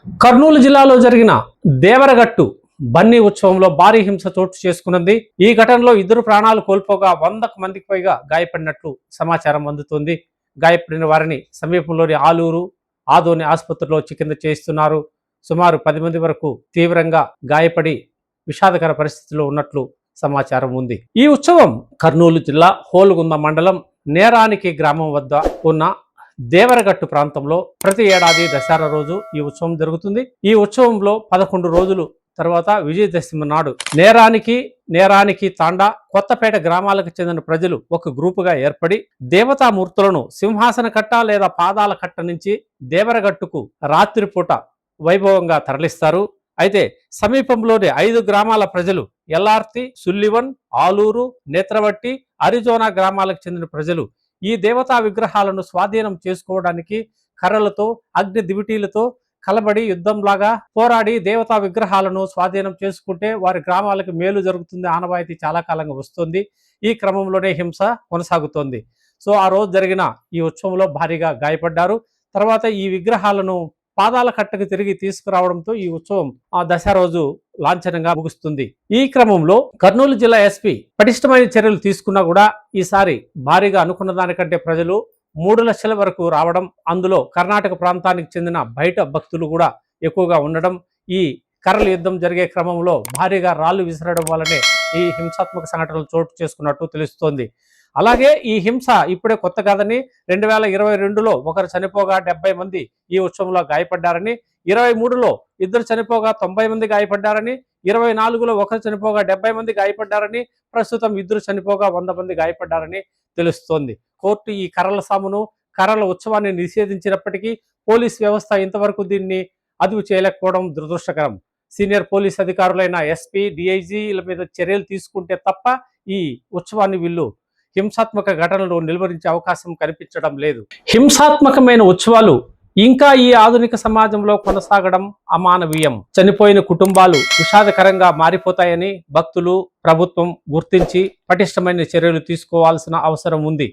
కర్నూలు జిల్లాలో జరిగిన దేవరగట్టు బన్నీ ఉత్సవంలో భారీ హింస చోటు చేసుకున్నది. ఈ ఘటనలో 2 ప్రాణాలు కోల్పోగా 100కు మందికి పైగా గాయపడినట్లు సమాచారం అందుతుంది. గాయపడిన వారిని సమీపంలోని ఆలూరు, ఆదోని ఆసుపత్రిలో చికిత్స చేయిస్తున్నారు. సుమారు 10 మంది వరకు తీవ్రంగా గాయపడి విషాదకర పరిస్థితిలో ఉన్నట్లు సమాచారం ఉంది. ఈ ఉత్సవం కర్నూలు జిల్లా హోలుగుంద మండలం నేరానికి గ్రామం వద్ద ఉన్న దేవరగట్టు ప్రాంతంలో ప్రతి ఏడాది దసరా రోజు ఈ ఉత్సవం జరుగుతుంది. ఈ ఉత్సవంలో 11 రోజులు తర్వాత విజయదశమి నాడు నేరానికి తాండా, కొత్తపేట గ్రామాలకు చెందిన ప్రజలు ఒక గ్రూపుగా ఏర్పడి దేవతామూర్తులను సింహాసన కట్ట లేదా పాదాల కట్ట నుంచి దేవరగట్టుకు రాత్రిపూట వైభవంగా తరలిస్తారు. అయితే సమీపంలోని 5 గ్రామాల ప్రజలు ఎల్లార్తి, సుల్లివన్, ఆలూరు, నేత్రవట్టి, అరిజోనా గ్రామాలకు చెందిన ప్రజలు ఈ దేవతా విగ్రహాలను స్వాధీనం చేసుకోవడానికి కర్రలతో, అగ్ని దివిటీలతో కలబడి యుద్ధంలాగా పోరాడి దేవతా విగ్రహాలను స్వాధీనం చేసుకుంటే వారి గ్రామాలకు మేలు జరుగుతుంది ఆనవాయితీ చాలా కాలంగా వస్తుంది. ఈ క్రమంలోనే హింస కొనసాగుతోంది. సో ఆ రోజు జరిగిన ఈ ఉత్సవంలో భారీగా గాయపడ్డారు. తర్వాత ఈ విగ్రహాలను పాదాల కట్టకు తిరిగి తీసుకురావడంతో ఈ ఉత్సవం ఆ దసరా రోజు లాంఛనంగా ముగుస్తుంది. ఈ క్రమంలో కర్నూలు జిల్లా ఎస్పీ పటిష్టమైన చర్యలు తీసుకున్నా కూడా ఈసారి భారీగా అనుకున్న దానికంటే ప్రజలు 3 లక్షల వరకు రావడం, అందులో కర్ణాటక ప్రాంతానికి చెందిన బయట భక్తులు కూడా ఎక్కువగా ఉండడం, ఈ కర్రల యుద్ధం జరిగే క్రమంలో భారీగా రాళ్లు విసరడం వల్లనే ఈ హింసాత్మక సంఘటనలు చోటు చేసుకున్నట్టు తెలుస్తోంది. అలాగే ఈ హింస ఇప్పుడే కొత్త కాదని 2022లో ఒకరు చనిపోగా 70 మంది ఈ ఉత్సవంలో గాయపడ్డారని, 23లో 2 చనిపోగా 90 మంది గాయపడ్డారని, 24లో ఒకరు చనిపోగా 70 మంది గాయపడ్డారని, ప్రస్తుతం 2 చనిపోగా 100 మంది గాయపడ్డారని తెలుస్తోంది. కోర్టు ఈ కర్రల ఉత్సవాన్ని నిషేధించినప్పటికీ పోలీస్ వ్యవస్థ ఇంతవరకు దీన్ని అదుపు చేయలేకపోవడం దురదృష్టకరం. సీనియర్ పోలీస్ అధికారులైన ఎస్పీ, డిఐజీల మీద చర్యలు తీసుకుంటే తప్ప ఈ ఉత్సవాన్ని వీళ్ళు హింసాత్మక ఘటనలు నిలువరించే అవకాశం కనిపించడం లేదు. హింసాత్మకమైన ఉత్సవాలు ఇంకా ఈ ఆధునిక సమాజంలో కొనసాగడం అమానవీయం. చనిపోయిన కుటుంబాలు విషాదకరంగా మారిపోతాయని భక్తులు, ప్రభుత్వం గుర్తించి పటిష్టమైన చర్యలు తీసుకోవాల్సిన అవసరం ఉంది.